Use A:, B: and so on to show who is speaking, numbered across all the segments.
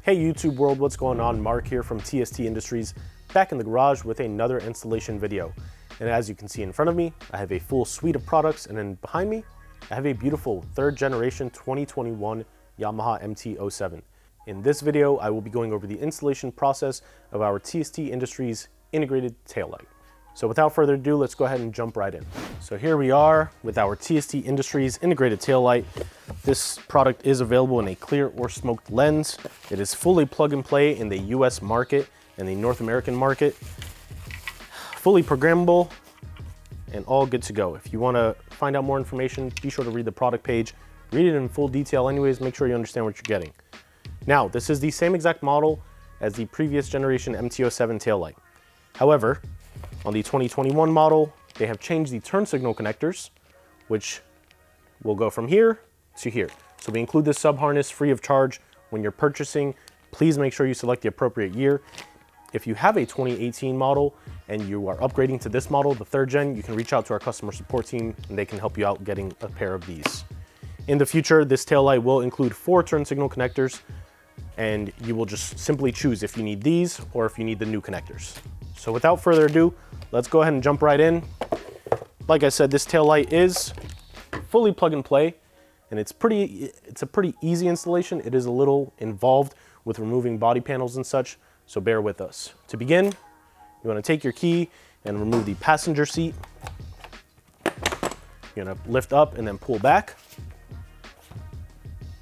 A: Hey YouTube world, what's going on? Mark here from TST Industries, back in the garage with another installation video. And as you can see in front of me, I have a full suite of products, and then behind me, I have a beautiful 3rd generation 2021 Yamaha MT-07. In this video, I will be going over the installation process of our TST Industries Integrated Tail Light. So without further ado, let's go ahead and jump right in. So here we are with our TST Industries Integrated Tail Light. This product is available in a clear or smoked lens. It is fully plug and play in the US market and the North American market. Fully programmable and all good to go. If you want to find out more information, be sure to read the product page. Read it in full detail anyways, make sure you understand what you're getting. Now, this is the same exact model as the previous generation MT-07 tail light. However, on the 2021 model, they have changed the turn signal connectors, which will go from here to here. So we include this sub harness free of charge when you're purchasing. Please make sure you select the appropriate year. If you have a 2018 model and you are upgrading to this model, the 3rd gen, you can reach out to our customer support team and they can help you out getting a pair of these. In the future, this tail light will include 4 turn signal connectors, and you will just simply choose if you need these or if you need the new connectors. So without further ado, let's go ahead and jump right in. Like I said, this tail light is fully plug and play, and it's a pretty easy installation. It is a little involved with removing body panels and such, so bear with us. To begin, you want to take your key and remove the passenger seat. You're going to lift up and then pull back.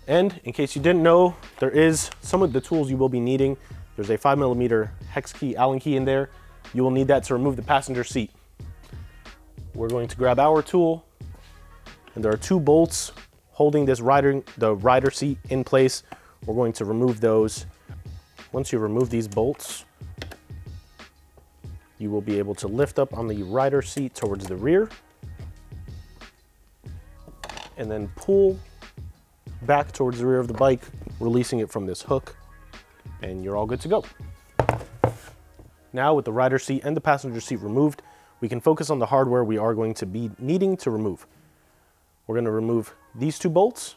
A: And in case you didn't know, there is some of the tools you will be needing. There's a 5mm hex key, Allen key in there. You will need that to remove the passenger seat. We're going to grab our tool, and there are 2 bolts holding the rider seat in place. We're going to remove those. Once you remove these bolts, you will be able to lift up on the rider seat towards the rear and then pull back towards the rear of the bike, releasing it from this hook, and you're all good to go. Now, with the rider seat and the passenger seat removed, we can focus on the hardware we are going to be needing to remove. We're going to remove these 2 bolts,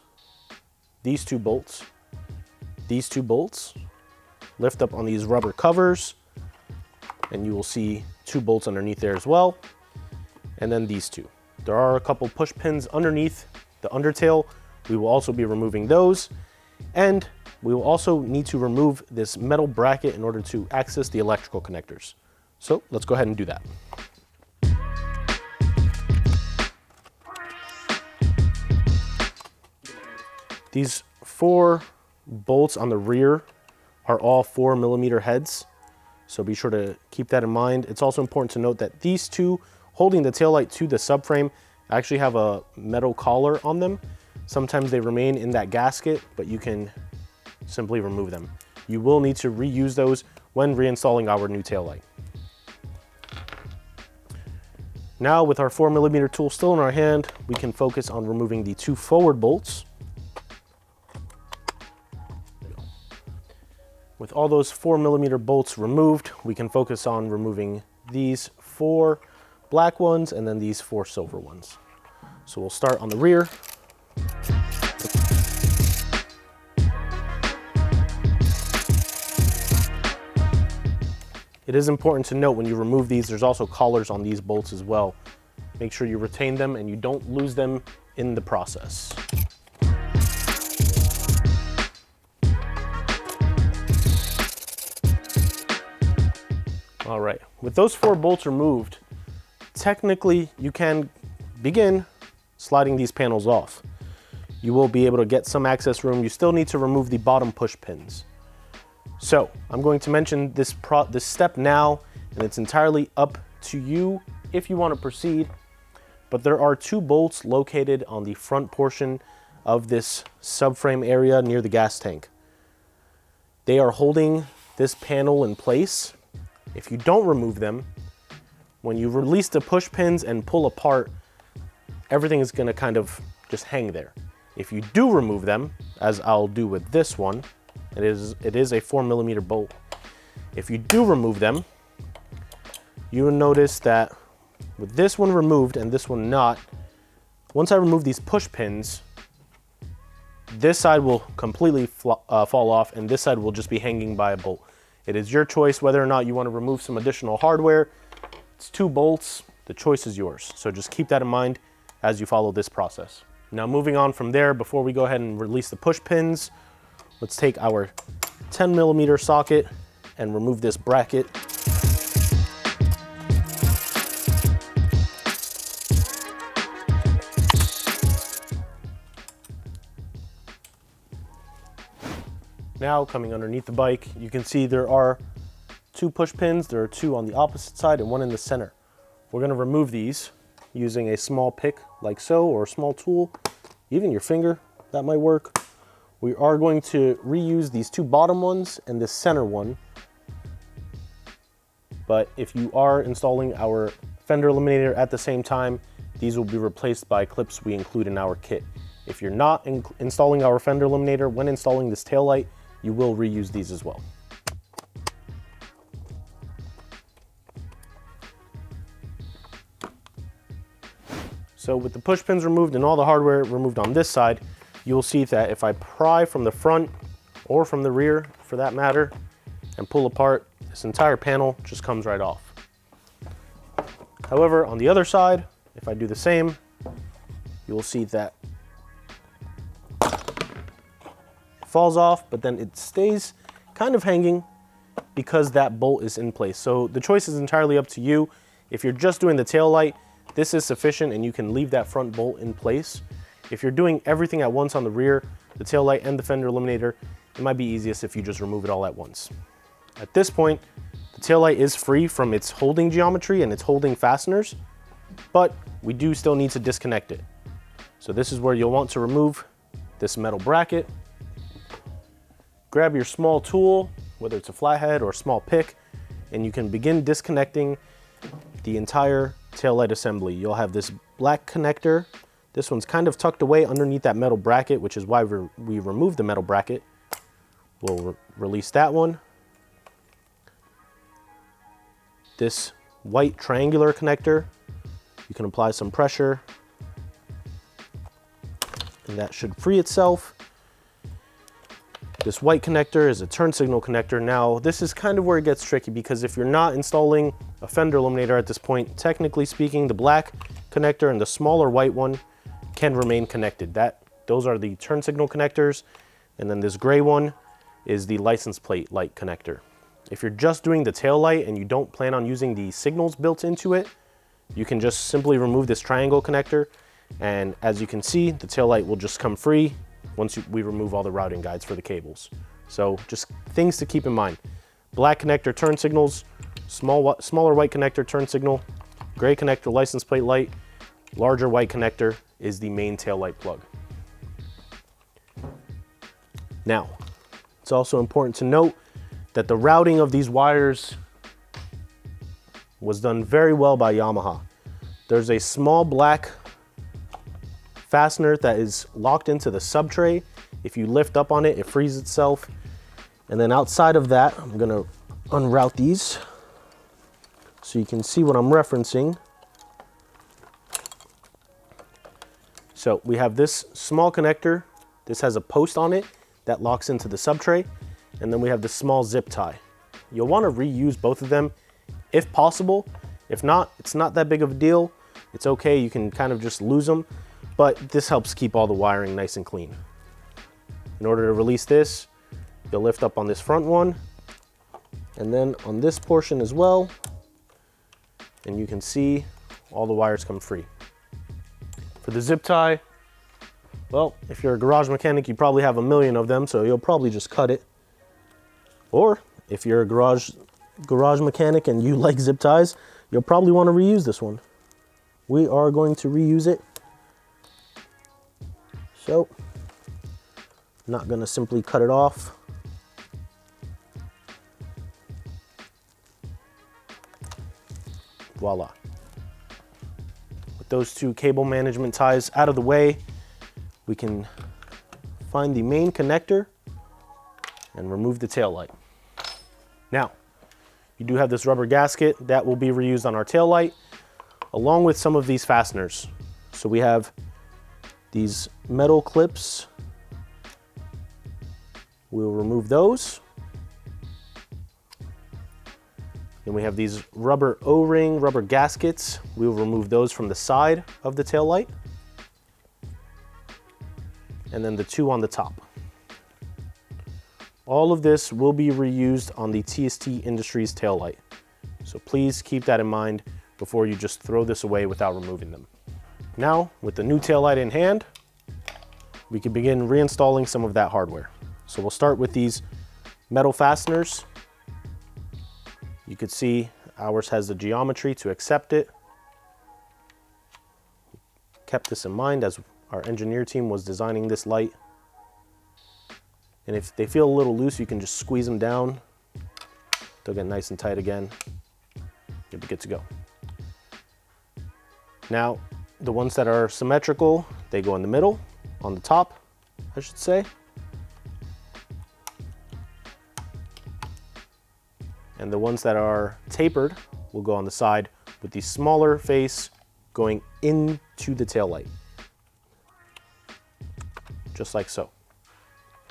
A: these 2 bolts, these 2 bolts, lift up on these rubber covers, and you will see 2 bolts underneath there as well, and then these 2. There are a couple push pins underneath the undertail. We will also be removing those, and we will also need to remove this metal bracket in order to access the electrical connectors. So let's go ahead and do that. These 4 bolts on the rear are all 4mm heads, so be sure to keep that in mind. It's also important to note that these 2 holding the taillight to the subframe actually have a metal collar on them. Sometimes they remain in that gasket, but you can simply remove them. You will need to reuse those when reinstalling our new taillight. Now, with our 4mm tool still in our hand, we can focus on removing the 2 forward bolts. With all those 4mm bolts removed, we can focus on removing these 4 black ones and then these 4 silver ones. So we'll start on the rear. It is important to note when you remove these, there's also collars on these bolts as well. Make sure you retain them and you don't lose them in the process. All right, with those 4 bolts removed, technically you can begin sliding these panels off. You will be able to get some access room. You still need to remove the bottom push pins. So I'm going to mention this step now, and it's entirely up to you if you want to proceed. But there are 2 bolts located on the front portion of this subframe area near the gas tank. They are holding this panel in place. If you don't remove them, when you release the push pins and pull apart, everything is going to kind of just hang there. If you do remove them, as I'll do with this one, it is a 4mm bolt. If you do remove them, you will notice that with this one removed and this one not, once I remove these push pins, this side will completely fall off, and this side will just be hanging by a bolt. It is your choice whether or not you want to remove some additional hardware. It's 2 bolts, the choice is yours. So just keep that in mind as you follow this process. Now moving on from there, before we go ahead and release the push pins, let's take our 10mm socket and remove this bracket. Now coming underneath the bike, you can see there are 2 push pins. There are 2 on the opposite side and 1 in the center. We're going to remove these using a small pick like so, or a small tool, even your finger, that might work. We are going to reuse these 2 bottom ones and this center one. But if you are installing our fender eliminator at the same time, these will be replaced by clips we include in our kit. If you're not installing our fender eliminator when installing this tail light, you will reuse these as well. So with the push pins removed and all the hardware removed on this side, you will see that if I pry from the front or from the rear for that matter and pull apart, this entire panel just comes right off. However, on the other side, if I do the same, you will see that falls off, but then it stays kind of hanging because that bolt is in place. So the choice is entirely up to you. If you're just doing the tail light, this is sufficient and you can leave that front bolt in place. If you're doing everything at once on the rear, the tail light and the fender eliminator, it might be easiest if you just remove it all at once. At this point, the tail light is free from its holding geometry and its holding fasteners, but we do still need to disconnect it. So this is where you'll want to remove this metal bracket. Grab your small tool, whether it's a flathead or a small pick, and you can begin disconnecting the entire tail light assembly. You'll have this black connector. This one's kind of tucked away underneath that metal bracket, which is why we removed the metal bracket. We'll release that one. This white triangular connector, you can apply some pressure and that should free itself. This white connector is a turn signal connector. Now, this is kind of where it gets tricky because if you're not installing a fender eliminator at this point, technically speaking, the black connector and the smaller white one can remain connected. Those are the turn signal connectors, and then this gray one is the license plate light connector. If you're just doing the tail light and you don't plan on using the signals built into it, you can just simply remove this triangle connector, and as you can see, the tail light will just come free once we remove all the routing guides for the cables. So just things to keep in mind. Black connector turn signals, smaller white connector turn signal, gray connector license plate light, larger white connector is the main tail light plug. Now, it's also important to note that the routing of these wires was done very well by Yamaha. There's a small black fastener that is locked into the subtray. If you lift up on it, it frees itself. And then outside of that, I'm gonna unroute these so you can see what I'm referencing. So we have this small connector. This has a post on it that locks into the subtray. And then we have this small zip tie. You'll want to reuse both of them if possible. If not, it's not that big of a deal. It's okay, you can kind of just lose them, but this helps keep all the wiring nice and clean. In order to release this, you'll lift up on this front one, and then on this portion as well, and you can see all the wires come free. For the zip tie, well, if you're a garage mechanic, you probably have a million of them, so you'll probably just cut it. Or if you're a garage mechanic and you like zip ties, you'll probably want to reuse this one. We are going to reuse it. So, I'm not going to simply cut it off. Voila. With those 2 cable management ties out of the way, we can find the main connector and remove the tail light. Now, you do have this rubber gasket that will be reused on our tail light, along with some of these fasteners. So we have these metal clips We'll remove those. Then we have these rubber O-ring, rubber gaskets. We'll remove those from the side of the tail light. And then the two on the top. All of this will be reused on the TST Industries tail light. So please keep that in mind before you just throw this away without removing them. Now, with the new tail light in hand, we can begin reinstalling some of that hardware. So we'll start with these metal fasteners. You could see ours has the geometry to accept it. Kept this in mind as our engineer team was designing this light. And if they feel a little loose, you can just squeeze them down. They'll get nice and tight again. You'll be good to go. Now, the ones that are symmetrical, they go in the middle, on the top, I should say. And the ones that are tapered will go on the side with the smaller face going into the tail light. Just like so.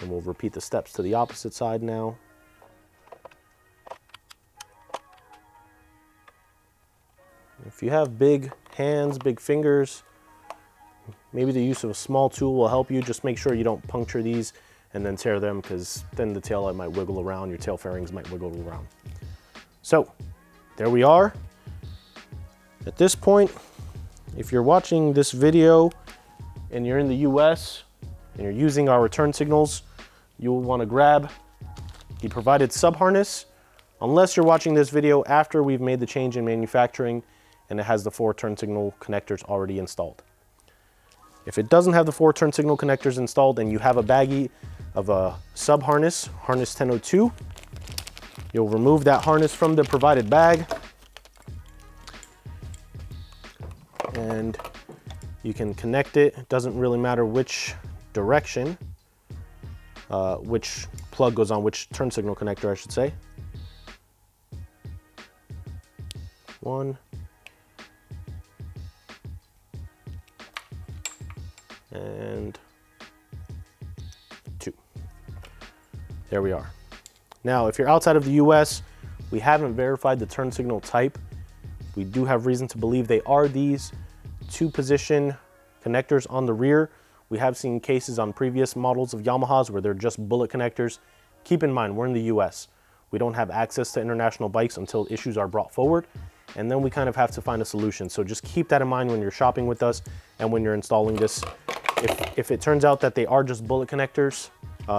A: And we'll repeat the steps to the opposite side now. If you have big hands, big fingers, maybe the use of a small tool will help you. Just make sure you don't puncture these and then tear them, because then the tail light might wiggle around, your tail fairings might wiggle around. So there we are. At this point, if you're watching this video and you're in the US and you're using our return signals, you'll want to grab the provided sub harness, unless you're watching this video after we've made the change in manufacturing and it has the 4 turn signal connectors already installed. If it doesn't have the 4 turn signal connectors installed and you have a baggie of a sub harness, harness 1002, you'll remove that harness from the provided bag and you can connect it. It doesn't really matter which direction, which plug goes on which turn signal connector, I should say. 1. And 2. There we are. Now, if you're outside of the US, we haven't verified the turn signal type. We do have reason to believe they are these 2-position connectors on the rear. We have seen cases on previous models of Yamahas where they're just bullet connectors. Keep in mind, we're in the US. We don't have access to international bikes until issues are brought forward, and then we kind of have to find a solution. So just keep that in mind when you're shopping with us and when you're installing this. If it turns out that they are just bullet connectors,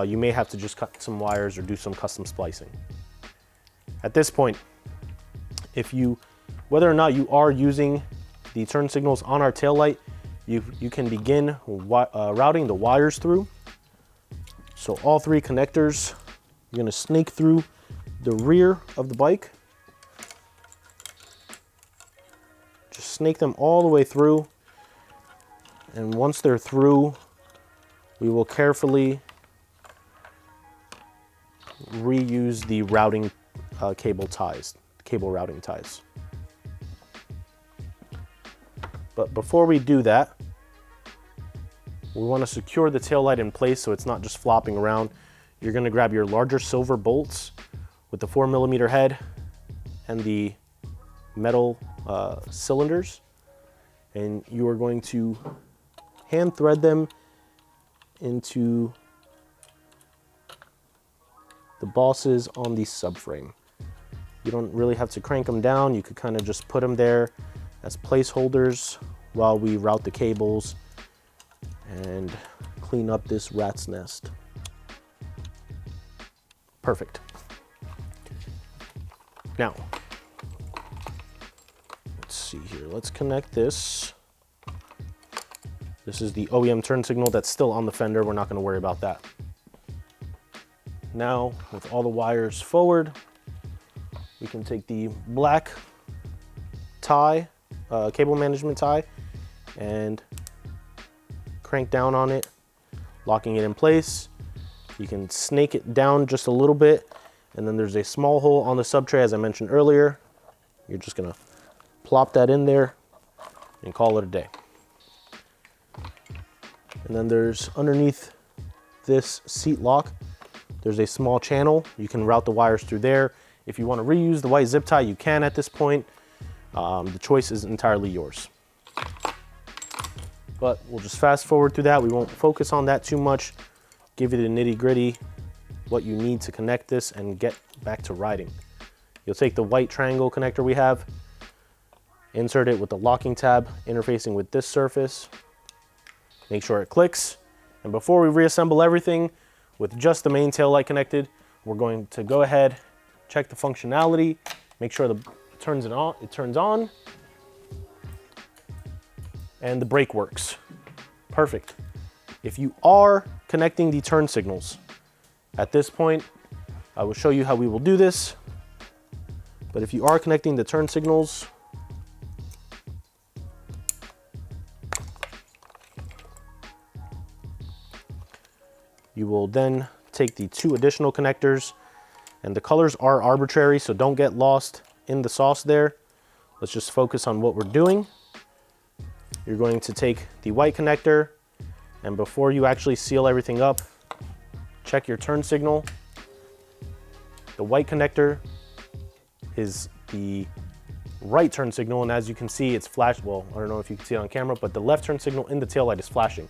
A: you may have to just cut some wires or do some custom splicing. At this point, whether or not you are using the turn signals on our tail light, you can begin routing the wires through. So all 3 connectors, you're going to snake through the rear of the bike. Just snake them all the way through. And once they're through, we will carefully reuse the routing cable routing ties. But before we do that, we want to secure the tail light in place so it's not just flopping around. You're going to grab your larger silver bolts with the 4mm head and the metal cylinders, and you are going to hand thread them into the bosses on the subframe. You don't really have to crank them down. You could kind of just put them there as placeholders while we route the cables and clean up this rat's nest. Perfect. Now, let's see here. Let's connect this. This is the OEM turn signal that's still on the fender. We're not going to worry about that. Now, with all the wires forward, we can take the black tie, cable management tie, and crank down on it, locking it in place. You can snake it down just a little bit, and then there's a small hole on the sub tray, as I mentioned earlier. You're just gonna plop that in there and call it a day. And then there's underneath this seat lock, There's a small channel. You can route the wires through there. If you want to reuse the white zip tie, you can at this point. The choice is entirely yours. But we'll just fast forward through that. We won't focus on that too much. Give you the nitty gritty, what you need to connect this and get back to riding. You'll take the white triangle connector we have, insert it with the locking tab, interfacing with this surface. Make sure it clicks. And before we reassemble everything with just the main tail light connected, we're going to go ahead, check the functionality, make sure it turns on, and the brake works. Perfect. If you are connecting the turn signals, at this point, I will show you how we will do this. But if you are connecting the turn signals, you will then take the 2 additional connectors, and the colors are arbitrary, so don't get lost in the sauce there. Let's just focus on what we're doing. You're going to take the white connector, and before you actually seal everything up, check your turn signal. The white connector is the right turn signal, and as you can see, it's flashed. Well, I don't know if you can see it on camera, but the left turn signal in the tail light is flashing.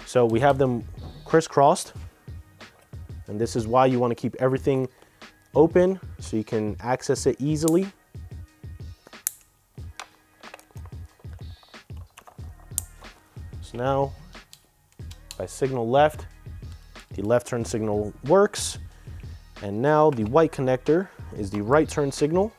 A: So we have them crisscrossed, and this is why you want to keep everything open so you can access it easily. So now, if I signal left, the left turn signal works, and now the white connector is the right turn signal.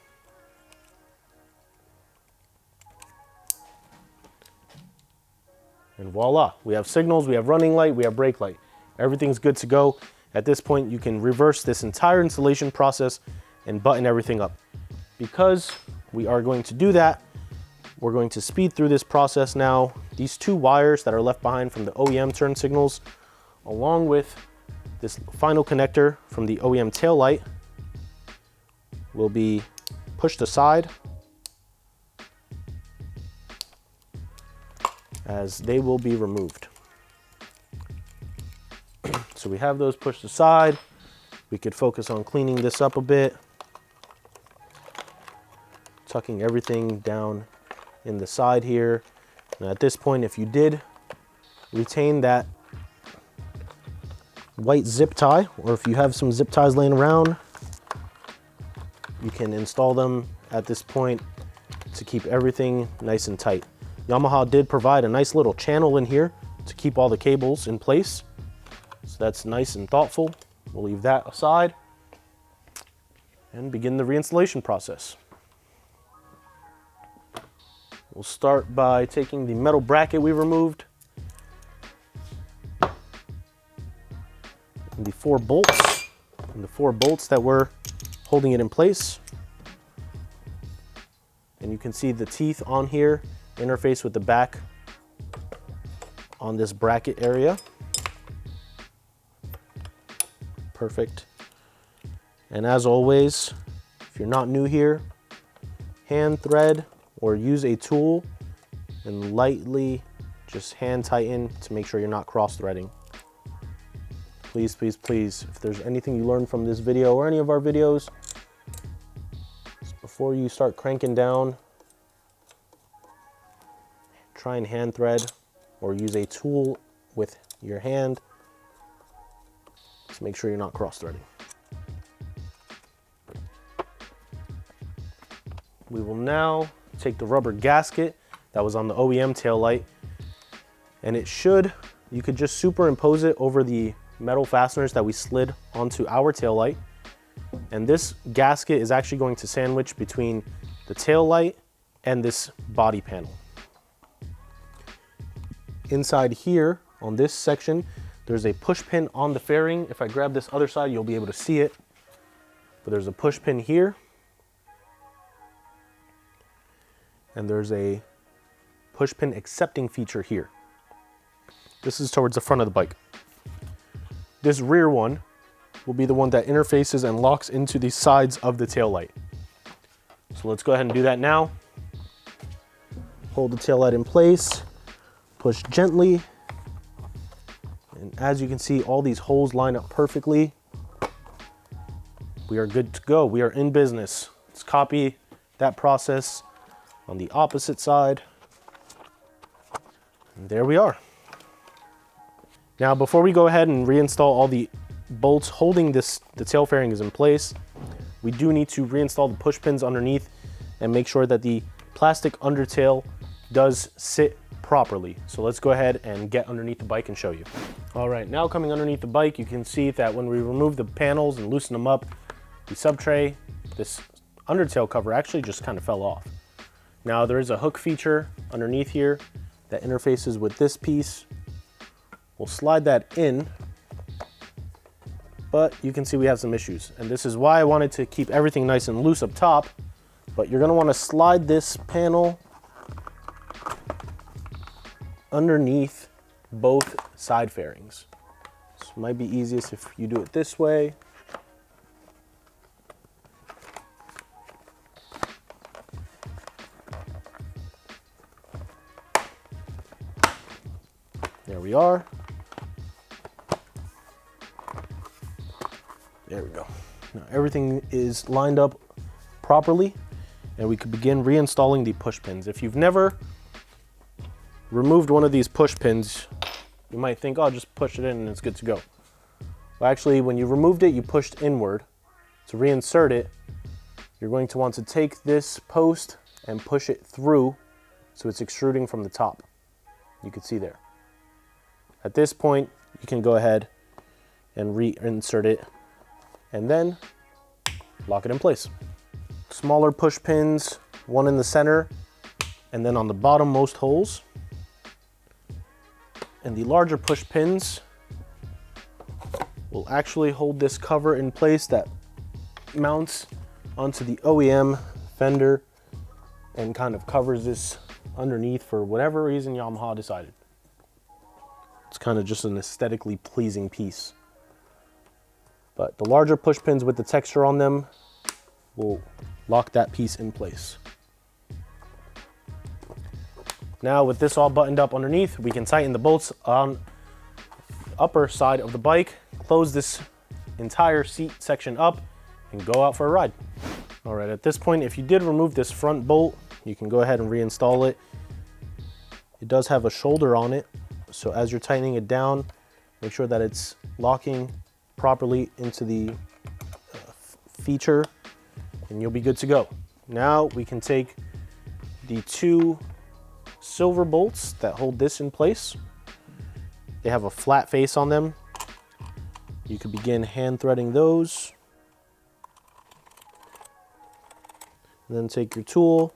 A: And voila, we have signals, we have running light, we have brake light. Everything's good to go. At this point, you can reverse this entire installation process and button everything up. Because we are going to do that, we're going to speed through this process now. These 2 wires that are left behind from the OEM turn signals, along with this final connector from the OEM tail light, will be pushed aside, as they will be removed. So we have those pushed aside. We could focus on cleaning this up a bit, tucking everything down in the side here. And at this point, if you did retain that white zip tie, or if you have some zip ties laying around, you can install them at this point to keep everything nice and tight. Yamaha did provide a nice little channel in here to keep all the cables in place. So that's nice and thoughtful. We'll leave that aside and begin the reinstallation process. We'll start by taking the metal bracket we removed and the 4 bolts that were holding it in place. And you can see the teeth on here interface with the back on this bracket area. Perfect. And as always, if you're not new here, hand thread or use a tool and lightly just hand tighten to make sure you're not cross threading. Please, please, please, if there's anything you learned from this video or any of our videos, before you start cranking down, try and hand thread or use a tool with your hand to make sure you're not cross threading. We will now take the rubber gasket that was on the OEM tail light, and you could just superimpose it over the metal fasteners that we slid onto our tail light. And this gasket is actually going to sandwich between the tail light and this body panel. Inside here on this section, there's a push pin on the fairing. If I grab this other side, you'll be able to see it. But there's a push pin here. And there's a push pin accepting feature here. This is towards the front of the bike. This rear one will be the one that interfaces and locks into the sides of the tail light. So let's go ahead and do that now. Hold the tail light in place, push gently, And as you can see, all these holes line up perfectly. We are good to go. We are in business. Let's copy that process on the opposite side. And there we are. Now, before we go ahead and reinstall all the bolts holding the tail fairing is in place, we do need to reinstall the push pins underneath and make sure that the plastic undertail does sit properly. So let's go ahead and get underneath the bike and show you. All right, now coming underneath the bike, you can see that when we remove the panels and loosen them up, the sub tray, this undertail cover actually just kind of fell off. Now there is a hook feature underneath here that interfaces with this piece. We'll slide that in, but you can see we have some issues. And this is why I wanted to keep everything nice and loose up top, but you're gonna wanna slide this panel underneath both side fairings. So it might be easiest if you do it this way. There we are. There we go. Now everything is lined up properly and we could begin reinstalling the push pins. If you've never removed one of these push pins, you might think, oh, just push it in and it's good to go. Well, actually, when you removed it, you pushed inward. To reinsert it, you're going to want to take this post and push it through so it's extruding from the top. You can see there. At this point, you can go ahead and reinsert it and then lock it in place. Smaller push pins, one in the center and then on the bottommost holes. And the larger push pins will actually hold this cover in place that mounts onto the OEM fender and kind of covers this underneath for whatever reason Yamaha decided. It's kind of just an aesthetically pleasing piece. But the larger push pins with the texture on them will lock that piece in place. Now with this all buttoned up underneath, we can tighten the bolts on the upper side of the bike, close this entire seat section up, and go out for a ride. All right, at this point, if you did remove this front bolt, you can go ahead and reinstall it. It does have a shoulder on it, so as you're tightening it down, make sure that it's locking properly into the feature, and you'll be good to go. Now we can take the two silver bolts that hold this in place. They have a flat face on them. You can begin hand threading those. And then take your tool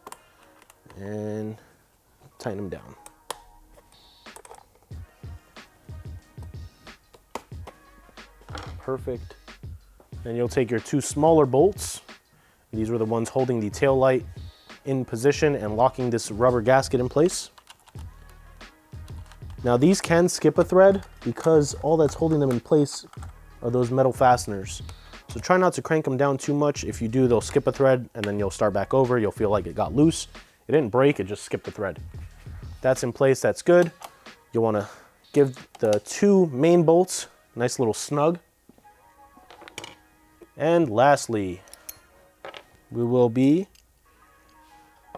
A: and tighten them down. Perfect. Then you'll take your two smaller bolts. These were the ones holding the tail light in position and locking this rubber gasket in place. Now these can skip a thread because all that's holding them in place are those metal fasteners. So try not to crank them down too much. If you do, they'll skip a thread and then you'll start back over. You'll feel like it got loose. It didn't break, it just skipped the thread. That's in place, that's good. You'll wanna give the two main bolts a nice little snug. And lastly, we will be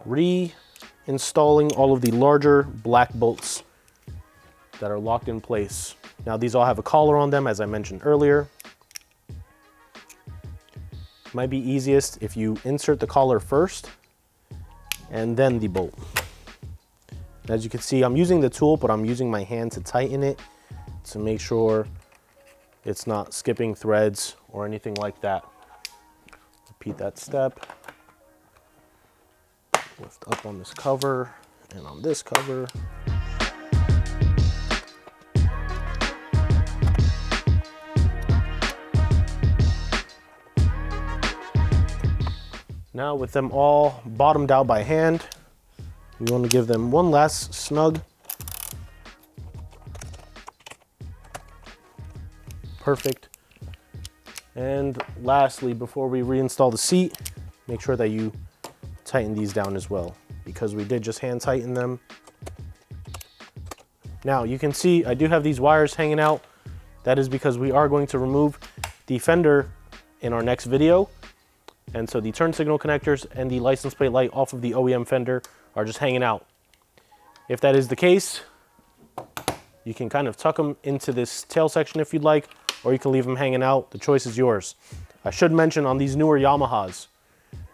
A: reinstalling all of the larger black bolts that are locked in place. Now these all have a collar on them, as I mentioned earlier. Might be easiest if you insert the collar first and then the bolt. As you can see, I'm using the tool, but I'm using my hand to tighten it to make sure it's not skipping threads or anything like that. Repeat that step. Lift up on this cover and on this cover. Now with them all bottomed out by hand, we want to give them one last snug. Perfect. And lastly, before we reinstall the seat, make sure that you tighten these down as well, because we did just hand tighten them. Now you can see I do have these wires hanging out That is because we are going to remove the fender in our next video. And so the turn signal connectors and the license plate light off of the OEM fender are just hanging out. If that is the case, you can kind of tuck them into this tail section if you'd like, or you can leave them hanging out. The choice is yours. I should mention on these newer Yamahas,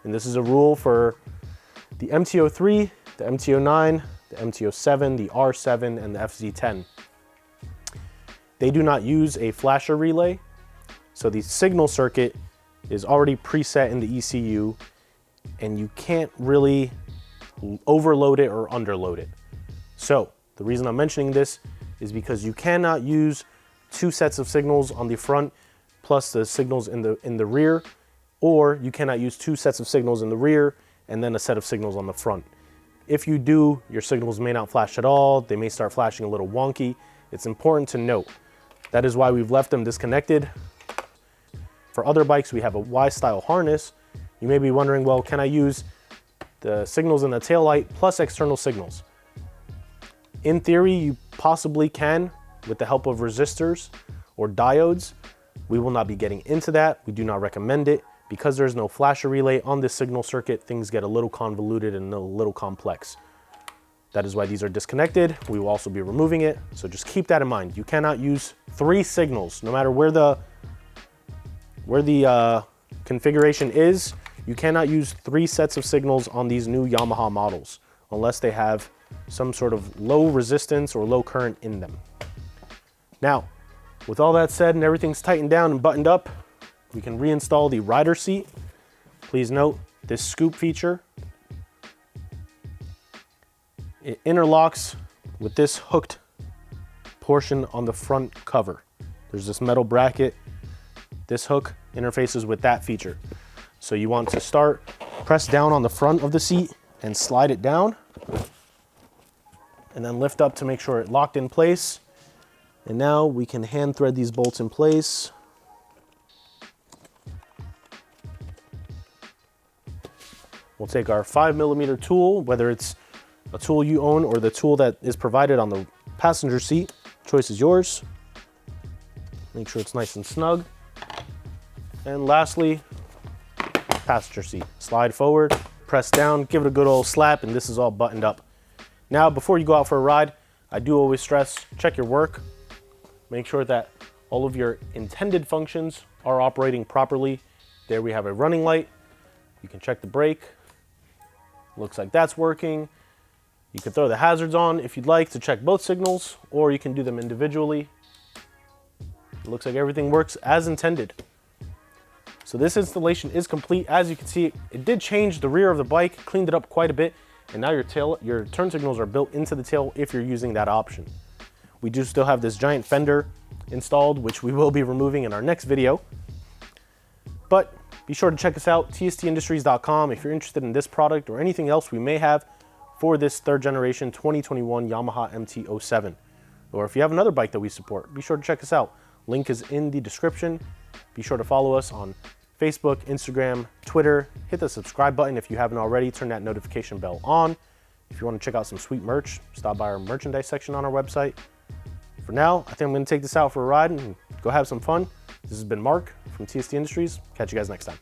A: and this is a rule for the MT-03, the MT-09, the MT-07, the R7, and the FZ10. They do not use a flasher relay, so the signal circuit is already preset in the ECU, and you can't really overload it or underload it. So the reason I'm mentioning this is because you cannot use two sets of signals on the front plus the signals in the rear, or you cannot use two sets of signals in the rear and then a set of signals on the front. If you do, your signals may not flash at all. They may start flashing a little wonky. It's important to note. That is why we've left them disconnected. For other bikes, we have a Y-style harness. You may be wondering, well, can I use the signals in the tail light plus external signals? In theory, you possibly can with the help of resistors or diodes. We will not be getting into that. We do not recommend it. Because there's no flasher relay on this signal circuit, things get a little convoluted and a little complex. That is why these are disconnected. We will also be removing it. So just keep that in mind. You cannot use three signals, no matter where the configuration is. You cannot use three sets of signals on these new Yamaha models unless they have some sort of low resistance or low current in them. Now, with all that said and everything's tightened down and buttoned up, we can reinstall the rider seat. Please note this scoop feature. It interlocks with this hooked portion on the front cover. There's this metal bracket. This hook interfaces with that feature. So you want to start, press down on the front of the seat and slide it down, and then lift up to make sure it locked in place. And now we can hand thread these bolts in place. We'll take our 5mm tool, whether it's a tool you own or the tool that is provided on the passenger seat. Choice is yours. Make sure it's nice and snug. And lastly, passenger seat. Slide forward, press down, give it a good old slap, and this is all buttoned up. Now, before you go out for a ride, I do always stress, check your work. Make sure that all of your intended functions are operating properly. There we have a running light. You can check the brake. Looks like that's working. You can throw the hazards on if you'd like to check both signals, or you can do them individually. It looks like everything works as intended. So this installation is complete. As you can see, it did change the rear of the bike, cleaned it up quite a bit, and now your turn signals are built into the tail if you're using that option. We do still have this giant fender installed, which we will be removing in our next video. But be sure to check us out, tstindustries.com, if you're interested in this product or anything else we may have for this third generation 2021 Yamaha MT-07. Or if you have another bike that we support, be sure to check us out. Link is in the description. Be sure to follow us on Facebook, Instagram, Twitter. Hit the subscribe button if you haven't already. Turn that notification bell on. If you want to check out some sweet merch, stop by our merchandise section on our website. For now, I think I'm going to take this out for a ride and go have some fun. This has been Mark from TST Industries. Catch you guys next time.